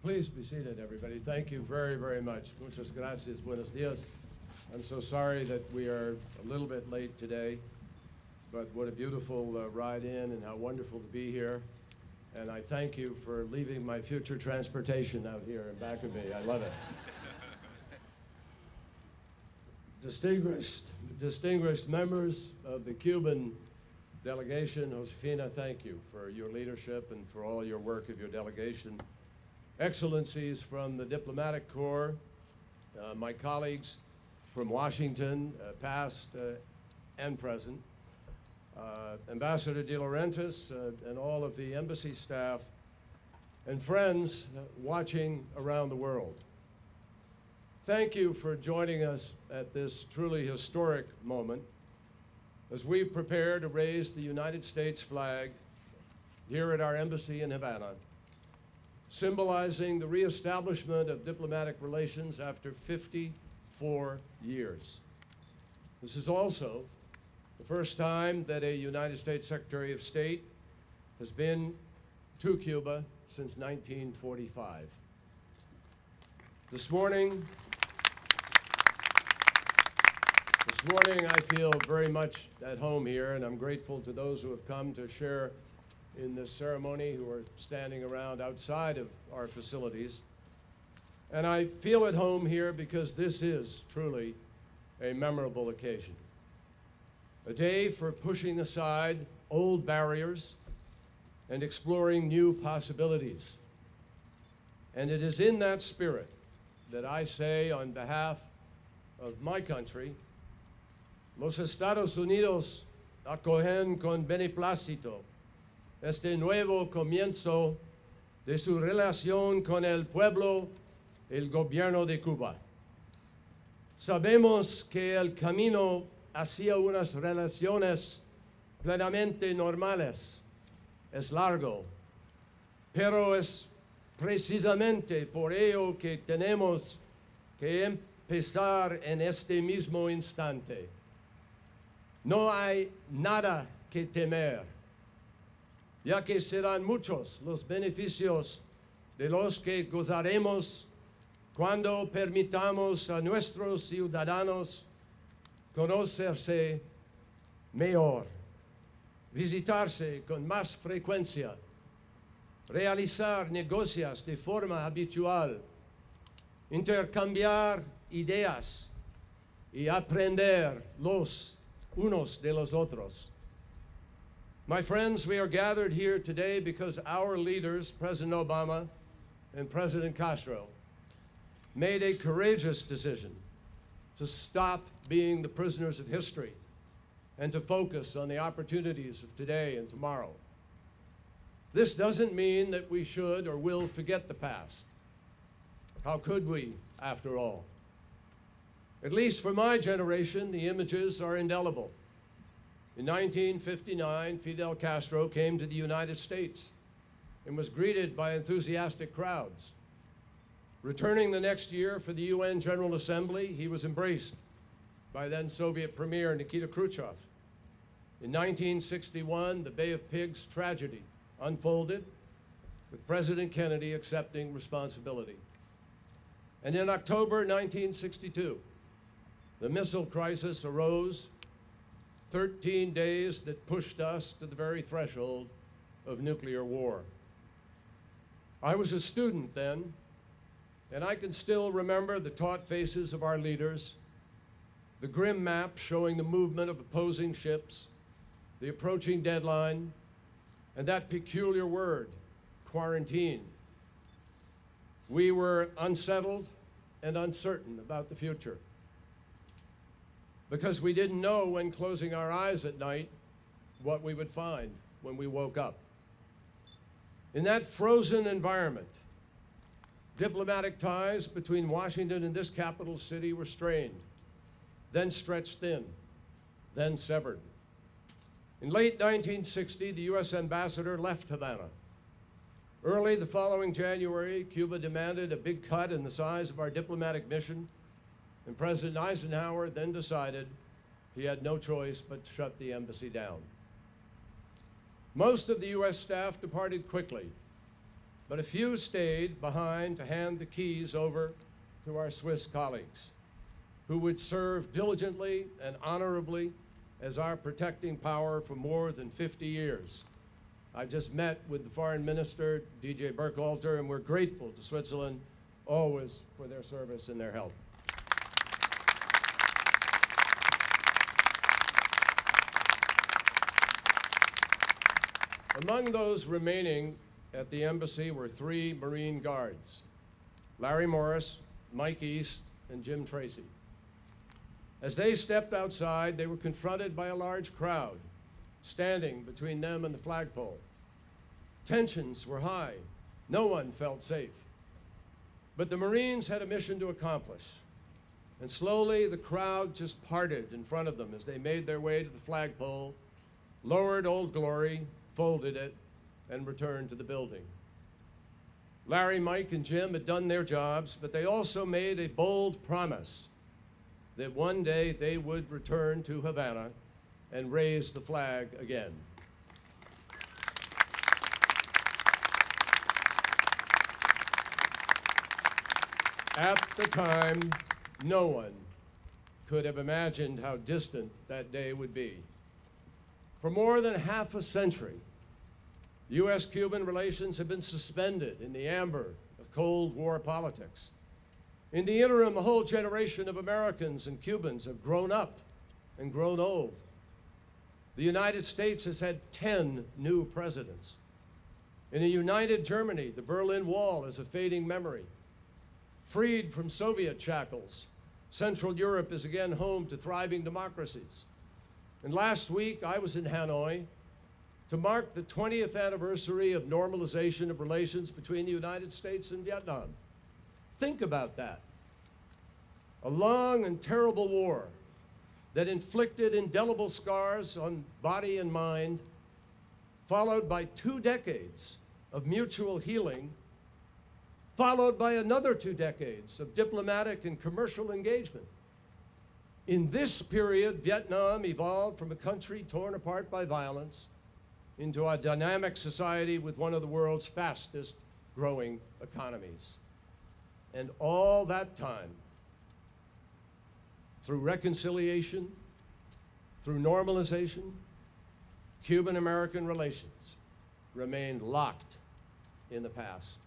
Please be seated, everybody. Thank you very, very much. Muchas gracias. Buenos dias. I'm so sorry that we are a little bit late today, but what a beautiful ride in and how wonderful to be here. And I thank you for leaving my future transportation out here in back of me. I love it. Distinguished members of the Cuban delegation, Josefina, thank you for your leadership and for all your work of your delegation. Excellencies from the diplomatic corps, my colleagues from Washington, past and present, Ambassador De Laurentiis and all of the embassy staff, and friends watching around the world. Thank you for joining us at this truly historic moment as we prepare to raise the United States flag here at our embassy in Havana, symbolizing the reestablishment of diplomatic relations after 54 years. This is also the first time that a United States Secretary of State has been to Cuba since 1945. This morning, I feel very much at home here, and I'm grateful to those who have come to share in this ceremony, who are standing around outside of our facilities. And I feel at home here because this is truly a memorable occasion. A day for pushing aside old barriers and exploring new possibilities. And it is in that spirit that I say, on behalf of my country, Los Estados Unidos acogen con beneplácito este nuevo comienzo de su relación con el pueblo, el gobierno de Cuba. Sabemos que el camino hacia unas relaciones plenamente normales es largo, pero es precisamente por ello que tenemos que empezar en este mismo instante. No hay nada que temer, ya que serán muchos los beneficios de los que gozaremos cuando permitamos a nuestros ciudadanos conocerse mejor, visitarse con más frecuencia, realizar negocios de forma habitual, intercambiar ideas y aprender los unos de los otros. My friends, we are gathered here today because our leaders, President Obama and President Castro, made a courageous decision to stop being the prisoners of history and to focus on the opportunities of today and tomorrow. This doesn't mean that we should or will forget the past. How could we, after all? At least for my generation, the images are indelible. In 1959, Fidel Castro came to the United States and was greeted by enthusiastic crowds. Returning the next year for the UN General Assembly, he was embraced by then Soviet Premier Nikita Khrushchev. In 1961, the Bay of Pigs tragedy unfolded, with President Kennedy accepting responsibility. And in October 1962, the missile crisis arose, 13 days that pushed us to the very threshold of nuclear war. I was a student then, and I can still remember the taut faces of our leaders, the grim map showing the movement of opposing ships, the approaching deadline, and that peculiar word, quarantine. We were unsettled and uncertain about the future, because we didn't know when closing our eyes at night what we would find when we woke up. In that frozen environment, diplomatic ties between Washington and this capital city were strained, then stretched thin, then severed. In late 1960, the U.S. ambassador left Havana. Early the following January, Cuba demanded a big cut in the size of our diplomatic mission, and President Eisenhower then decided he had no choice but to shut the embassy down. Most of the U.S. staff departed quickly, but a few stayed behind to hand the keys over to our Swiss colleagues, who would serve diligently and honorably as our protecting power for more than 50 years. I just met with the Foreign Minister, DJ Burkhalter, and we're grateful to Switzerland always for their service and their help. Among those remaining at the embassy were 3 Marine Guards: Larry Morris, Mike East, and Jim Tracy. As they stepped outside, they were confronted by a large crowd standing between them and the flagpole. Tensions were high. No one felt safe. But the Marines had a mission to accomplish. And slowly the crowd just parted in front of them as they made their way to the flagpole, lowered Old Glory, folded it, and returned to the building. Larry, Mike, and Jim had done their jobs, but they also made a bold promise that one day they would return to Havana and raise the flag again. At the time, no one could have imagined how distant that day would be. For more than half a century, U.S.-Cuban relations have been suspended in the amber of Cold War politics. In the interim, a whole generation of Americans and Cubans have grown up and grown old. The United States has had 10 new presidents. In a united Germany, the Berlin Wall is a fading memory. Freed from Soviet shackles, Central Europe is again home to thriving democracies. And last week, I was in Hanoi to mark the 20th anniversary of normalization of relations between the United States and Vietnam. Think about that. A long and terrible war that inflicted indelible scars on body and mind, followed by 2 decades of mutual healing, followed by another 2 decades of diplomatic and commercial engagement. In this period, Vietnam evolved from a country torn apart by violence into a dynamic society with one of the world's fastest growing economies. And all that time, through reconciliation, through normalization, Cuban-American relations remained locked in the past.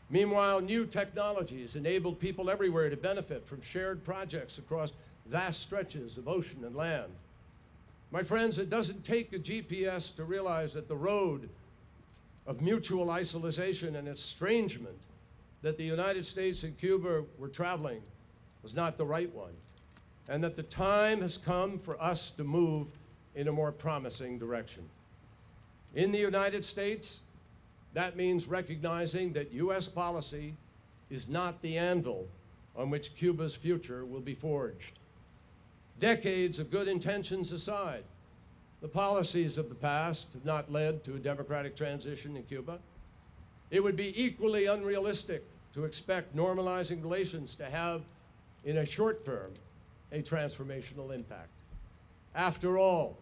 Meanwhile, new technologies enabled people everywhere to benefit from shared projects across vast stretches of ocean and land. My friends, it doesn't take a GPS to realize that the road of mutual isolation and estrangement that the United States and Cuba were traveling was not the right one, and that the time has come for us to move in a more promising direction. In the United States, that means recognizing that U.S. policy is not the anvil on which Cuba's future will be forged. Decades of good intentions aside, the policies of the past have not led to a democratic transition in Cuba. It would be equally unrealistic to expect normalizing relations to have, in a short term, a transformational impact. After all,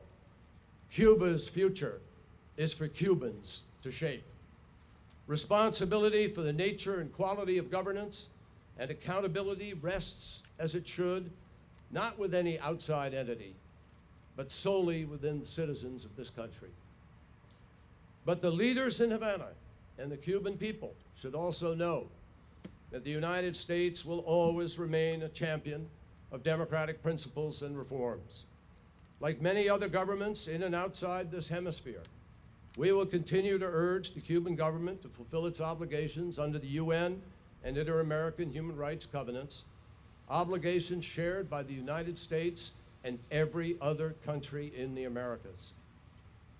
Cuba's future is for Cubans to shape. Responsibility for the nature and quality of governance and accountability rests, as it should, not with any outside entity, but solely within the citizens of this country. But the leaders in Havana and the Cuban people should also know that the United States will always remain a champion of democratic principles and reforms. Like many other governments in and outside this hemisphere, we will continue to urge the Cuban government to fulfill its obligations under the UN and Inter-American Human Rights Covenants, obligations shared by the United States and every other country in the Americas.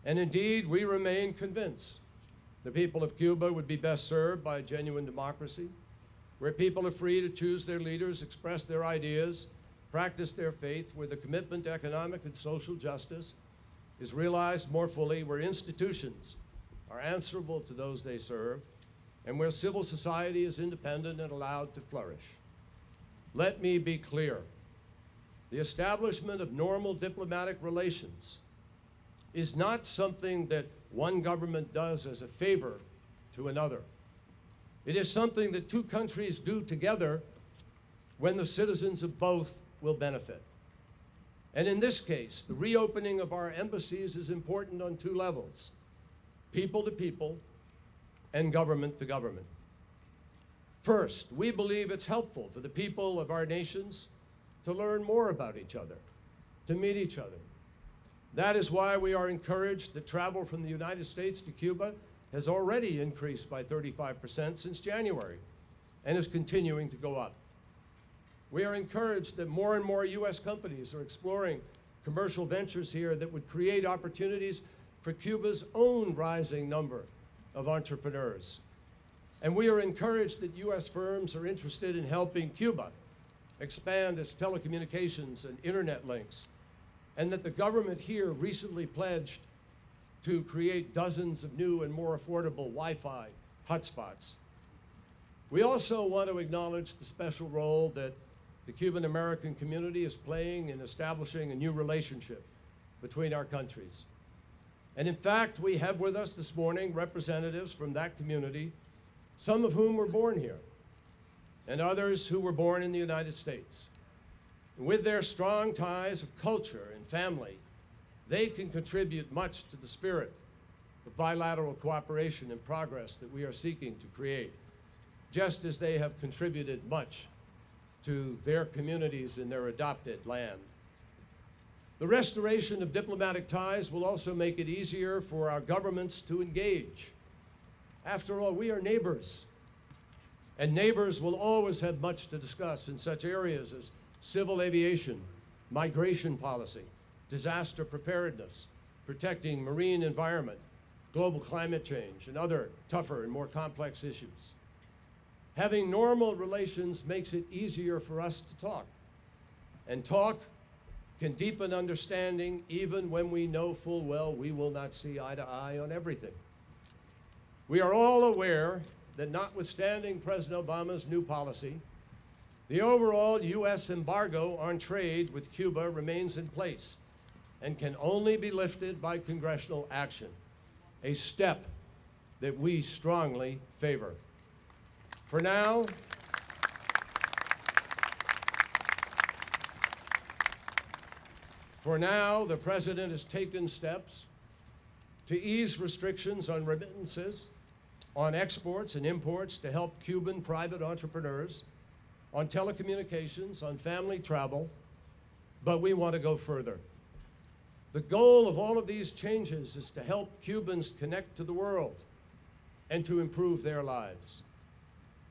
And indeed, we remain convinced the people of Cuba would be best served by a genuine democracy, where people are free to choose their leaders, express their ideas, practice their faith, where the commitment to economic and social justice is realized more fully, where institutions are answerable to those they serve, and where civil society is independent and allowed to flourish. Let me be clear. The establishment of normal diplomatic relations is not something that one government does as a favor to another. It is something that two countries do together when the citizens of both will benefit. And in this case, the reopening of our embassies is important on two levels: people to people and government to government. First, we believe it's helpful for the people of our nations to learn more about each other, to meet each other. That is why we are encouraged that travel from the United States to Cuba has already increased by 35% since January and is continuing to go up. We are encouraged that more and more U.S. companies are exploring commercial ventures here that would create opportunities for Cuba's own rising number of entrepreneurs. And we are encouraged that U.S. firms are interested in helping Cuba expand its telecommunications and internet links, and that the government here recently pledged to create dozens of new and more affordable Wi-Fi hotspots. We also want to acknowledge the special role that the Cuban American community is playing in establishing a new relationship between our countries. And in fact, we have with us this morning representatives from that community, some of whom were born here, and others who were born in the United States. And with their strong ties of culture and family, they can contribute much to the spirit of bilateral cooperation and progress that we are seeking to create, just as they have contributed much to their communities in their adopted land. The restoration of diplomatic ties will also make it easier for our governments to engage. After all, we are neighbors, and neighbors will always have much to discuss in such areas as civil aviation, migration policy, disaster preparedness, protecting marine environment, global climate change, and other tougher and more complex issues. Having normal relations makes it easier for us to talk, and talk can deepen understanding even when we know full well we will not see eye to eye on everything. We are all aware that notwithstanding President Obama's new policy, the overall U.S. embargo on trade with Cuba remains in place and can only be lifted by congressional action, a step that we strongly favor. For now, the President has taken steps to ease restrictions on remittances, on exports and imports to help Cuban private entrepreneurs, on telecommunications, on family travel, but we want to go further. The goal of all of these changes is to help Cubans connect to the world and to improve their lives.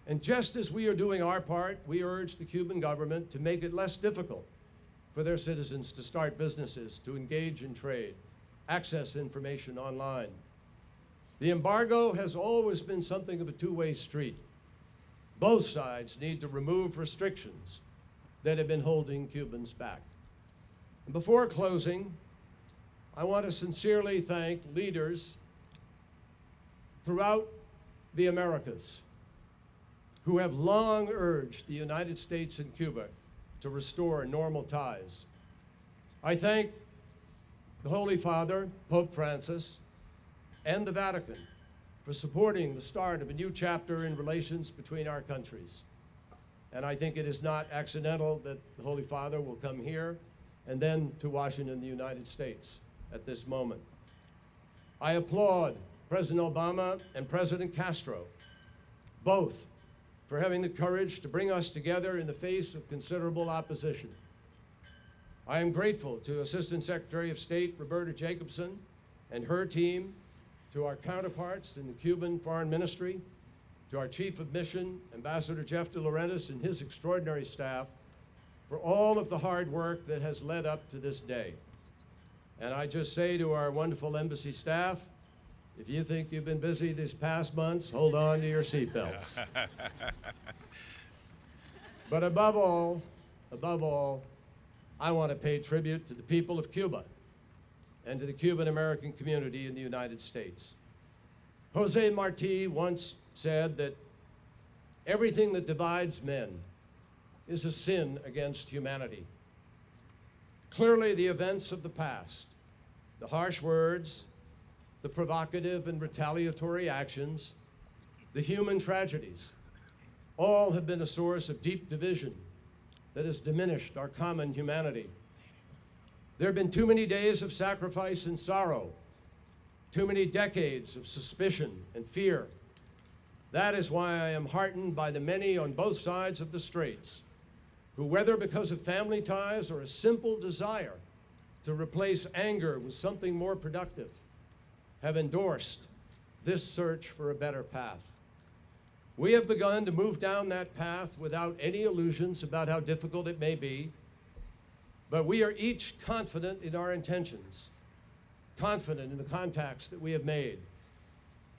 And just as we are doing our part, we urge the Cuban government to make it less difficult for their citizens to start businesses, to engage in trade, access information online. The embargo has always been something of a two-way street. Both sides need to remove restrictions that have been holding Cubans back. And before closing, I want to sincerely thank leaders throughout the Americas who have long urged the United States and Cuba to restore normal ties. I thank the Holy Father, Pope Francis, and the Vatican for supporting the start of a new chapter in relations between our countries. And I think it is not accidental that the Holy Father will come here and then to Washington, the United States, at this moment. I applaud President Obama and President Castro, both, for having the courage to bring us together in the face of considerable opposition. I am grateful to Assistant Secretary of State Roberta Jacobson and her team, to our counterparts in the Cuban Foreign Ministry, to our Chief of Mission, Ambassador Jeff De Laurentiis, and his extraordinary staff, for all of the hard work that has led up to this day. And I just say to our wonderful embassy staff, if you think you've been busy these past months, hold on to your seatbelts. But above all, I want to pay tribute to the people of Cuba and to the Cuban American community in the United States. Jose Marti once said that everything that divides men is a sin against humanity. Clearly, the events of the past, the harsh words, the provocative and retaliatory actions, the human tragedies, all have been a source of deep division that has diminished our common humanity. There have been too many days of sacrifice and sorrow, too many decades of suspicion and fear. That is why I am heartened by the many on both sides of the straits who, whether because of family ties or a simple desire to replace anger with something more productive, have endorsed this search for a better path. We have begun to move down that path without any illusions about how difficult it may be, but we are each confident in our intentions, confident in the contacts that we have made,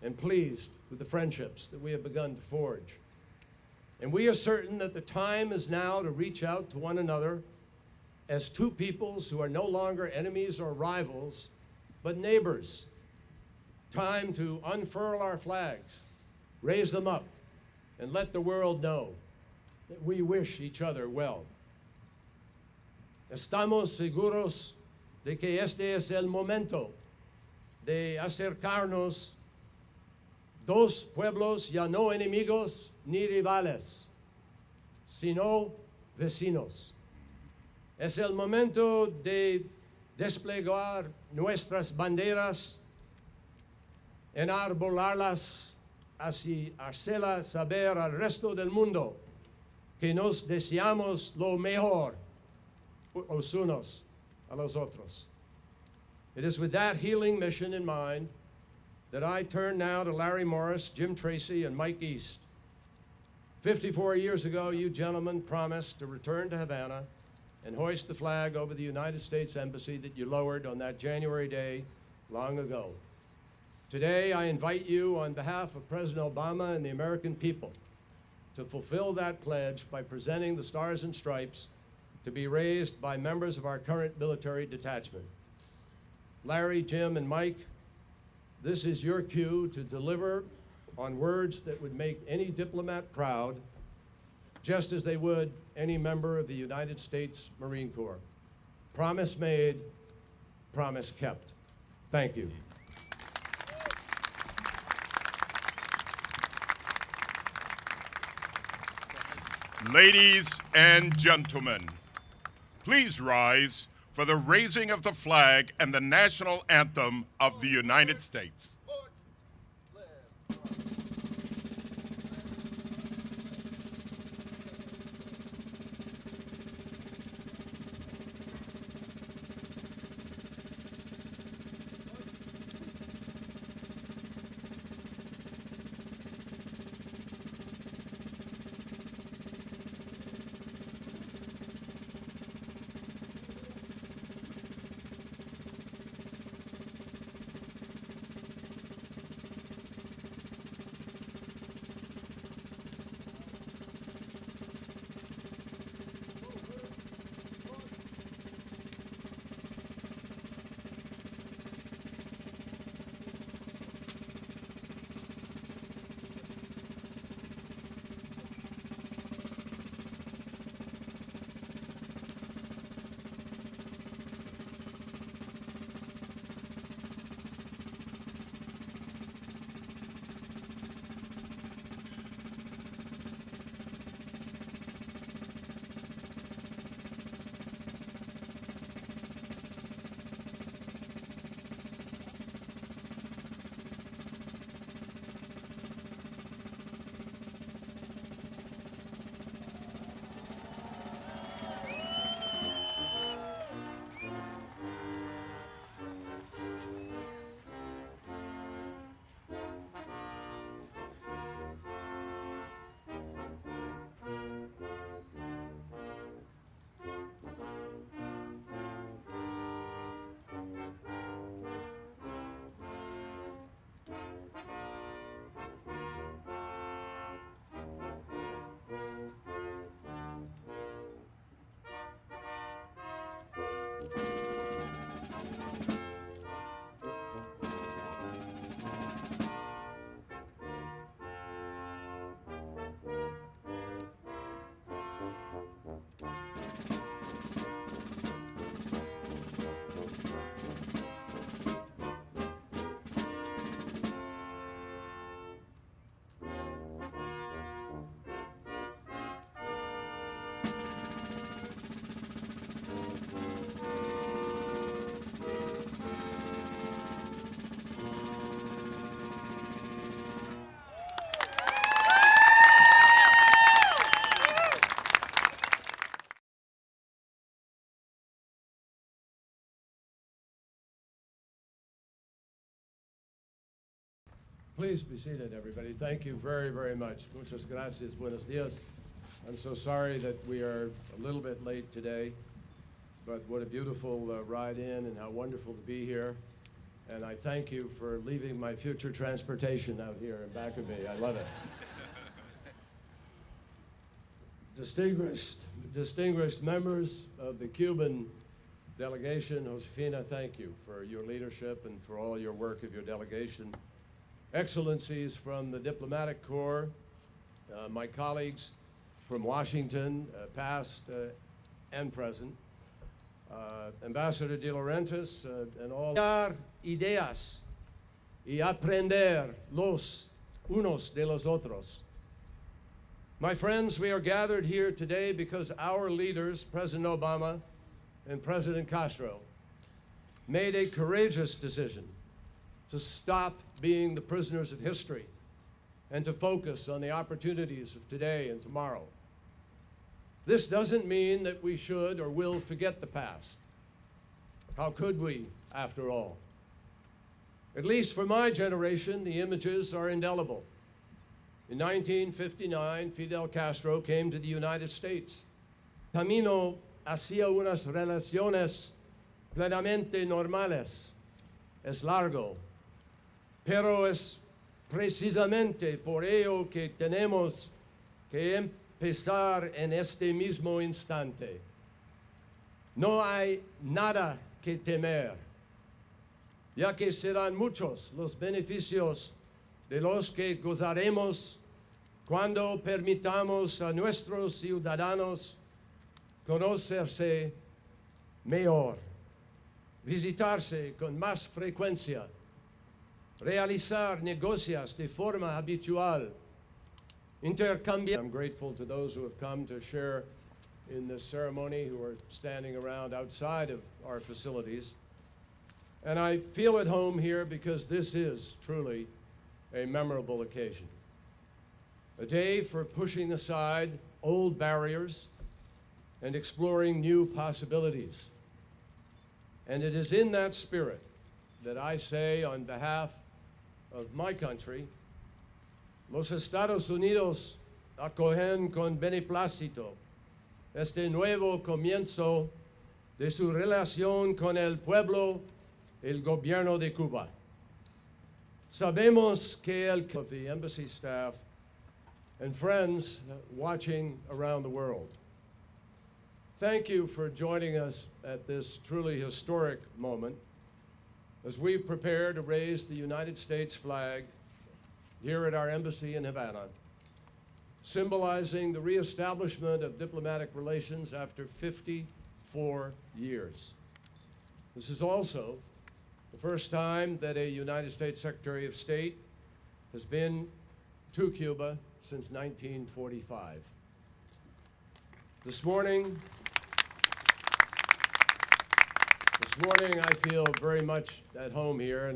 and pleased with the friendships that we have begun to forge. And we are certain that the time is now to reach out to one another as two peoples who are no longer enemies or rivals, but neighbors. Time to unfurl our flags, raise them up, and let the world know that we wish each other well. Estamos seguros de que este es el momento de acercarnos, dos pueblos ya no enemigos ni rivales, sino vecinos. Es el momento de desplegar nuestras banderas, enarbolarlas, así hacerla saber al resto del mundo que nos deseamos lo mejor los unos a los otros. It is with that healing mission in mind that I turn now to Larry Morris, Jim Tracy, and Mike East. 54 years ago, you gentlemen promised to return to Havana and hoist the flag over the United States Embassy that you lowered on that January day long ago. Today, I invite you on behalf of President Obama and the American people to fulfill that pledge by presenting the Stars and Stripes to be raised by members of our current military detachment. Larry, Jim, and Mike, this is your cue to deliver on words that would make any diplomat proud, just as they would any member of the United States Marine Corps. Promise made, promise kept. Thank you. Ladies and gentlemen, please rise for the raising of the flag and the national anthem of the United States. Please be seated, everybody. Thank you very, very much. Muchas gracias. Buenos dias. I'm so sorry that we are a little bit late today, but what a beautiful ride in and how wonderful to be here. And I thank you for leaving my future transportation out here in back of me. I love it. Distinguished members of the Cuban delegation, Josefina, thank you for your leadership and for all your work of your delegation. Excellencies from the diplomatic corps, my colleagues from Washington, past and present, Ambassador De Laurentiis, and all. Ideas y aprender los unos de los otros. My friends, we are gathered here today because our leaders, President Obama and President Castro, made a courageous decision to stop being the prisoners of history and to focus on the opportunities of today and tomorrow. This doesn't mean that we should or will forget the past. How could we, after all? At least for my generation, the images are indelible. In 1959, Fidel Castro came to the United States. Camino hacia unas relaciones plenamente normales. Es largo, pero es precisamente por ello que tenemos que empezar en este mismo instante. No hay nada que temer, ya que serán muchos los beneficios de los que gozaremos cuando permitamos a nuestros ciudadanos conocerse mejor, visitarse con más frecuencia, realizar negocios de forma habitual, intercambiar. I'm grateful to those who have come to share in this ceremony, who are standing around outside of our facilities. And I feel at home here because this is truly a memorable occasion. A day for pushing aside old barriers and exploring new possibilities. And it is in that spirit that I say, on behalf of my country, los Estados Unidos acogen con beneplácito este nuevo comienzo de su relación con el pueblo, el gobierno de Cuba. Sabemos que of the embassy staff and friends watching around the world. Thank you for joining us at this truly historic moment as we prepare to raise the United States flag here at our embassy in Havana, symbolizing the reestablishment of diplomatic relations after 54 years. This is also the first time that a United States Secretary of State has been to Cuba since 1945. This morning, I feel very much at home here.